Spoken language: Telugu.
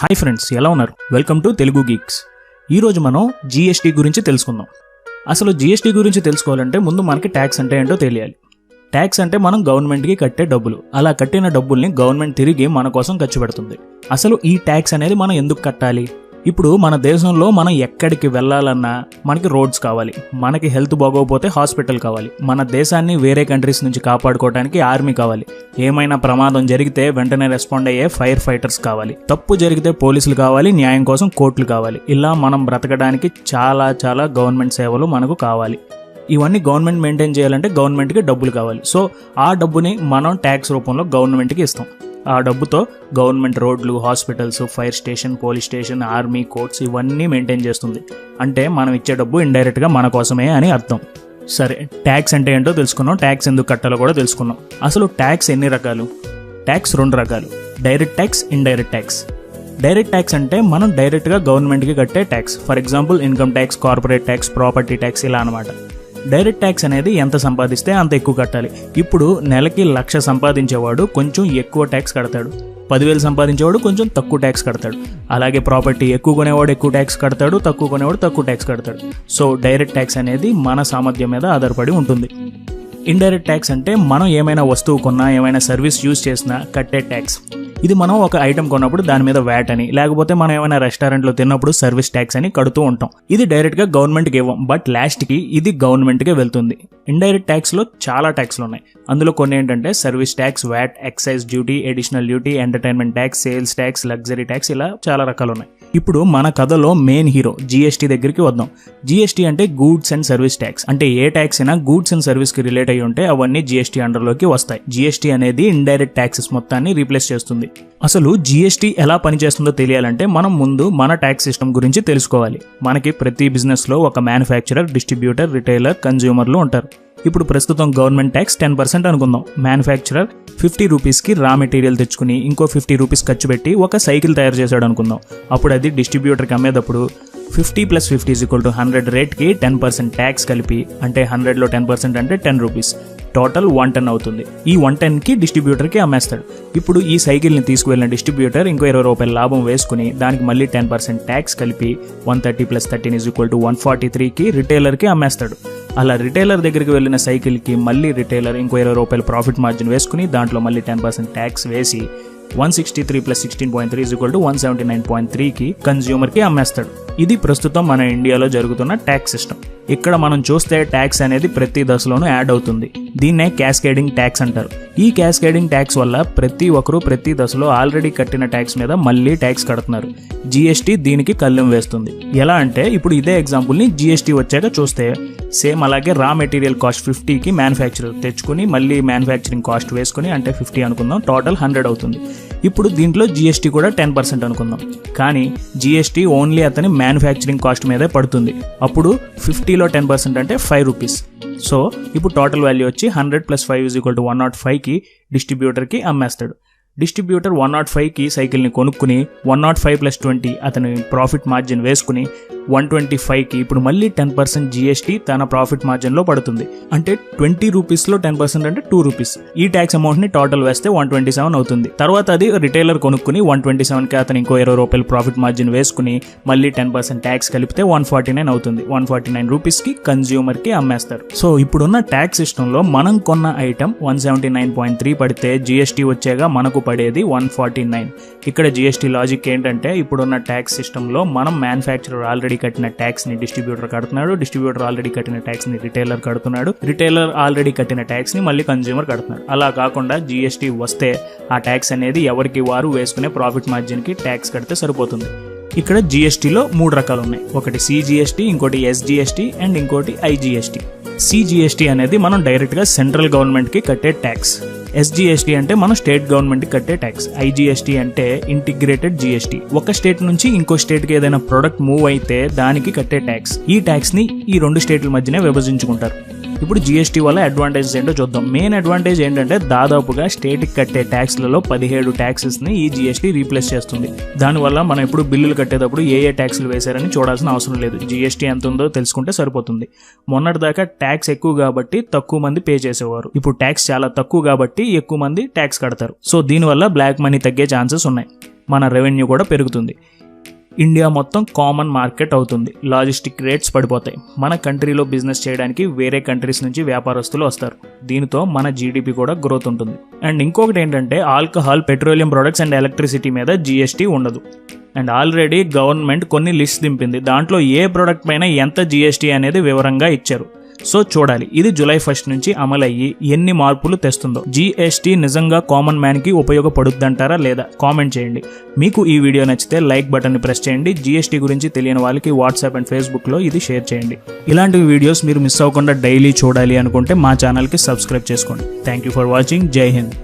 హాయ్ ఫ్రెండ్స్, ఎలా ఉన్నారు? Welcome to Telugu Geeks. ఈరోజు మనం జీఎస్టీ గురించి తెలుసుకుందాం. అసలు జీఎస్టీ గురించి తెలుసుకోవాలంటే ముందు మనకి ట్యాక్స్ అంటే ఏంటో తెలియాలి. ట్యాక్స్ అంటే మనం గవర్నమెంట్కి కట్టే డబ్బులు. అలా కట్టిన డబ్బుల్ని గవర్నమెంట్ తిరిగి మన కోసం ఖర్చు పెడుతుంది. అసలు ఈ ట్యాక్స్ అనేది మనం ఎందుకు కట్టాలి? ఇప్పుడు మన దేశంలో మనం ఎక్కడికి వెళ్ళాలన్నా మనకి రోడ్స్ కావాలి, మనకి హెల్త్ బాగోకపోతే హాస్పిటల్ కావాలి, మన దేశాన్ని వేరే కంట్రీస్ నుంచి కాపాడుకోవడానికి ఆర్మీ కావాలి, ఏమైనా ప్రమాదం జరిగితే వెంటనే రెస్పాండ్ అయ్యే ఫైర్ ఫైటర్స్ కావాలి, తప్పు జరిగితే పోలీసులు కావాలి, న్యాయం కోసం కోర్టులు కావాలి. ఇలా మనం బ్రతకడానికి చాలా గవర్నమెంట్ సేవలు మనకు కావాలి. ఇవన్నీ గవర్నమెంట్ మెయింటైన్ చేయాలంటే గవర్నమెంట్కి డబ్బులు కావాలి. సో ఆ డబ్బుని మనం ట్యాక్స్ రూపంలో గవర్నమెంట్కి ఇస్తాం. ఆ డబ్బుతో గవర్నమెంట్ రోడ్లు, hospitals, fire station, police station, army, courts ఇవన్నీ మెయింటైన్ చేస్తుంది. అంటే మనం ఇచ్చే డబ్బు ఇండైరెక్ట్గా మన కోసమే అని అర్థం. సరే, ట్యాక్స్ అంటే ఏంటో తెలుసుకున్నాం, ట్యాక్స్ ఎందుకు కట్టాలో కూడా తెలుసుకున్నాం. అసలు ట్యాక్స్ ఎన్ని రకాలు? ట్యాక్స్ 2 రకాలు: direct tax, indirect tax. Direct tax అంటే మనం డైరెక్ట్గా గవర్నమెంట్కి కట్టే tax. For example income tax, corporate tax, property tax, ఇలా అనమాట. డైరెక్ట్ ట్యాక్స్ అనేది ఎంత సంపాదిస్తే అంత ఎక్కువ కట్టాలి. ఇప్పుడు నెలకి 1,00,000 సంపాదించేవాడు కొంచెం ఎక్కువ ట్యాక్స్ కడతాడు, 10,000 సంపాదించేవాడు కొంచెం తక్కువ ట్యాక్స్ కడతాడు. అలాగే ప్రాపర్టీ ఎక్కువ కొనేవాడు ఎక్కువ ట్యాక్స్ కడతాడు, తక్కువ కొనేవాడు తక్కువ ట్యాక్స్ కడతాడు. సో డైరెక్ట్ ట్యాక్స్ అనేది మన సామర్థ్యం మీద ఆధారపడి ఉంటుంది. ఇండైరెక్ట్ ట్యాక్స్ అంటే మనం ఏమైనా వస్తువు కొన్నా, ఏమైనా సర్వీస్ యూజ్ చేసినా కట్టే ట్యాక్స్. ఇది మనం ఒక ఐటమ్ కొన్నప్పుడు దాని మీద వ్యాట్ అని, లేకపోతే మనం ఏమైనా రెస్టారెంట్లో తిన్నప్పుడు సర్వీస్ ట్యాక్స్ అని కడుతూ ఉంటాం. ఇది డైరెక్ట్గా గవర్నమెంట్కి ఇవ్వం, బట్ లాస్ట్కి ఇది గవర్నమెంట్కే వెళ్తుంది. ఇండైరెక్ట్ ట్యాక్స్లో చాలా ట్యాక్స్లు ఉన్నాయి. అందులో కొన్ని ఏంటంటే service tax, VAT, excise duty, additional duty, entertainment tax, sales tax, luxury tax, ఇలా చాలా రకాలు ఉన్నాయి. ఇప్పుడు మన కథలో మెయిన్ హీరో జీఎస్టీ దగ్గరికి వద్దాం. జీఎస్టీ అంటే గూడ్స్ అండ్ సర్వీస్ ట్యాక్స్. అంటే ఏ ట్యాక్స్ అయినా గూడ్స్ అండ్ సర్వీస్ కి రిలేట్ అయ్యి ఉంటే అవన్నీ జీఎస్టీ అండర్లోకి వస్తాయి. జీఎస్టీ అనేది ఇండైరెక్ట్ ట్యాక్సెస్ మొత్తాన్ని రీప్లేస్ చేస్తుంది. అసలు జీఎస్టీ ఎలా పనిచేస్తుందో తెలియాలంటే మనం ముందు మన ట్యాక్స్ సిస్టమ్ గురించి తెలుసుకోవాలి. మనకి ప్రతి బిజినెస్ లో ఒక మ్యానుఫ్యాక్చరర్, డిస్ట్రిబ్యూటర్, రిటైలర్, కన్జ్యూమర్లు ఉంటారు. ఇప్పుడు ప్రస్తుతం గవర్నమెంట్ ట్యాక్స్ 10% అనుకుందాం. మ్యానుఫ్యాక్చరర్ 50 రూపీస్కి రా మెటీరియల్ తెచ్చుకుని ఇంకో 50 రూపీస్ ఖర్చు పెట్టి ఒక సైకిల్ తయారు చేశాడు అనుకుందాం. అప్పుడు అది డిస్ట్రిబ్యూటర్కి అమ్మేటప్పుడు 50 + 50 = 100 రేట్కి 10% ట్యాక్స్ కలిపి, అంటే 100లో 10% అంటే 10 రూపీస్, టోటల్ 110 అవుతుంది. ఈ 110కి డిస్ట్రిబ్యూటర్కి అమ్మేస్తాడు. ఇప్పుడు ఈ సైకిల్ని తీసుకువెళ్ళిన డిస్ట్రిబ్యూటర్ ఇంకో 20 రూపాయల లాభం వేసుకుని దానికి మళ్ళీ 10% ట్యాక్స్ కలిపి 130 + 13 = 143కి రిటైలర్కి అమ్మేస్తాడు. అలా రిటైలర్ దగ్గరికి వెళ్ళిన సైకిల్కి మళ్ళీ రిటైలర్ ఇంకో 20 రూపాయల ప్రాఫిట్ మార్జిన్ వేసుకుని దాంట్లో మళ్ళీ 10% ట్యాక్స్ వేసి 163 + 16.3 = 179.3కి కన్జ్యూమర్కి అమ్మేస్తాడు. ఇది ప్రస్తుతం మన ఇండియాలో జరుగుతున్న ట్యాక్స్ సిస్టమ్. ఇక్కడ మనం చూస్తే ట్యాక్స్ అనేది ప్రతి దశలోనూ యాడ్ అవుతుంది. దీన్నే క్యాస్కేడింగ్ ట్యాక్స్ అంటారు. ఈ క్యాస్కేడింగ్ ట్యాక్స్ వల్ల ప్రతి ఒక్కరూ ప్రతి దశలో ఆల్రెడీ కట్టిన ట్యాక్స్ మీద మళ్ళీ ట్యాక్స్ కడుతున్నారు. జీఎస్టీ దీనికి కళ్ళెం వేస్తుంది. ఎలా అంటే ఇప్పుడు ఇదే ఎగ్జాంపుల్ని జీఎస్టీ వచ్చాక చూస్తే సేమ్ అలాగే రా మెటీరియల్ కాస్ట్ 50కి మ్యానుఫ్యాక్చరర్ తెచ్చుకుని మళ్ళీ మ్యానుఫ్యాక్చరింగ్ కాస్ట్ వేసుకుని, అంటే 50 అనుకుందాం, టోటల్ 100 అవుతుంది. ఇప్పుడు దీంట్లో జీఎస్టీ కూడా 10% అనుకుందాం. కానీ జీఎస్టీ ఓన్లీ అతని మ్యానుఫ్యాక్చరింగ్ కాస్ట్ మీదే పడుతుంది. అప్పుడు 50లో 10% అంటే 5 రూపీస్. సో ఇప్పుడు టోటల్ వాల్యూ వచ్చి 100 + 5 = 105కి డిస్ట్రిబ్యూటర్కి అమ్మేస్తాడు. డిస్ట్రిబ్యూటర్ 105కి సైకిల్ని కొనుక్కుని 105 + 20 అతని ప్రాఫిట్ మార్జిన్ వేసుకుని 125కి ఇప్పుడు మళ్ళీ 10% జీఎస్టీ తన ప్రాఫిట్ మార్జిన్లో పడుతుంది. అంటే 20 రూపీస్లో 10% అంటే 2 రూపీస్. ఈ ట్యాక్స్ అమౌంట్ని టోటల్ వేస్తే 127 అవుతుంది. తర్వాత అది రిటైలర్ కొనుక్కుని 127కి అతను ఇంకో 20 రూపాయల ప్రాఫిట్ మార్జిన్ వేసుకుని మళ్ళీ 10% ట్యాక్స్ కలిపితే 149 అవుతుంది. 149 రూపీస్కి కన్జ్యూమర్కి అమ్మేస్తారు. సో ఇప్పుడున్న ట్యాక్స్ సిస్టంలో మనం కొన్న ఐటమ్ 179.3 పడితే జీఎస్టీ వచ్చాక మనకు పడేది 149. ఇక్కడ జీఎస్టీ లాజిక్ ఏంటంటే ఇప్పుడున్న ట్యాక్స్ సిస్టంలో మనం మ్యానుఫ్యాక్చరర్ ఆల్రెడీ కట్టిన ట్యాక్స్ ని డిస్ట్రిబ్యూటర్ కడుతున్నాడు, డిస్ట్రిబ్యూటర్ ఆల్రెడీ కట్టిన ట్యాక్స్ ని రిటైలర్ కడుతున్నాడు, రిటైలర్ ఆల్రెడీ కట్టిన ట్యాక్స్ ని మళ్ళీ కన్జ్యూమర్ కడుతున్నాడు. అలా కాకుండా జీఎస్టీ వస్తే ఆ ట్యాక్స్ అనేది ఎవరికి వారు వేసుకునే ప్రాఫిట్ మార్జిన్ కి ట్యాక్స్ కడితే సరిపోతుంది. ఇక్కడ జీఎస్టీలో 3 రకాలు ఉన్నాయి. ఒకటి సిజిఎస్టీ, ఇంకోటి ఎస్జిఎస్టీ అండ్ ఇంకోటి ఐజిఎస్టీ. సిజిఎస్టీ అనేది మనం డైరెక్ట్గా సెంట్రల్ గవర్నమెంట్కి కట్టే ట్యాక్స్. ఎస్జిఎస్టీ అంటే మనం స్టేట్ గవర్నమెంట్కి కట్టే ట్యాక్స్. ఐజిఎస్టీ అంటే ఇంటిగ్రేటెడ్ జిఎస్టీ. ఒక స్టేట్ నుంచి ఇంకో స్టేట్కి ఏదైనా ప్రొడక్ట్ మూవ్ అయితే దానికి కట్టే ట్యాక్స్. ఈ ట్యాక్స్ని ఈ 2 స్టేట్ల మధ్యనే విభజించుకుంటారు. ఇప్పుడు జీఎస్టీ వల్ల అడ్వాంటేజెస్ ఏంటో చూద్దాం. మెయిన్ అడ్వాంటేజ్ ఏంటంటే దాదాపుగా స్టేట్కి కట్టే ట్యాక్స్లలో 17 ట్యాక్సెస్ని ఈ జీఎస్టీ రీప్లేస్ చేస్తుంది. దానివల్ల మనం ఎప్పుడు బిల్లులు కట్టేటప్పుడు ఏ ట్యాక్స్లు వేశారని చూడాల్సిన అవసరం లేదు. జీఎస్టీ ఎంత ఉందో తెలుసుకుంటే సరిపోతుంది. మొన్నటిదాకా ట్యాక్స్ ఎక్కువ కాబట్టి తక్కువ మంది పే చేసేవారు. ఇప్పుడు ట్యాక్స్ చాలా తక్కువ కాబట్టి ఎక్కువ మంది ట్యాక్స్ కడతారు. సో దీనివల్ల బ్లాక్ మనీ తగ్గే ఛాన్సెస్ ఉన్నాయి. మన రెవెన్యూ కూడా పెరుగుతుంది. ఇండియా మొత్తం కామన్ మార్కెట్ అవుతుంది. లాజిస్టిక్ రేట్స్ పడిపోతాయి. మన కంట్రీలో బిజినెస్ చేయడానికి వేరే కంట్రీస్ నుంచి వ్యాపారస్తులు వస్తారు. దీనితో మన జీడిపి కూడా గ్రోత్ ఉంటుంది. అండ్ ఇంకొకటి ఏంటంటే alcohol, petroleum products and electricity మీద జీఎస్టీ ఉండదు. అండ్ ఆల్రెడీ గవర్నమెంట్ కొన్ని లిస్ట్ దింపింది. దాంట్లో ఏ ప్రోడక్ట్ పైన ఎంత జీఎస్టీ అనేది వివరంగా ఇచ్చారు. సో చూడాలి ఇది జూలై 1 నుంచి అమలయ్యి ఎన్ని మార్పులు తెస్తుందో. జీఎస్టీ నిజంగా కామన్ మ్యాన్ కి ఉపయోగపడుద్దంటారా లేదా కామెంట్ చేయండి. మీకు ఈ వీడియో నచ్చితే లైక్ బటన్ ని ప్రెస్ చేయండి. జీఎస్టీ గురించి తెలియని వాళ్ళకి వాట్సాప్ అండ్ ఫేస్బుక్ లో ఇది షేర్ చేయండి. ఇలాంటి వీడియోస్ మీరు మిస్ అవ్వకుండా డైలీ చూడాలి అనుకుంటే మా ఛానల్ కి సబ్స్క్రైబ్ చేసుకోండి. Thank you for watching. జై హింద్.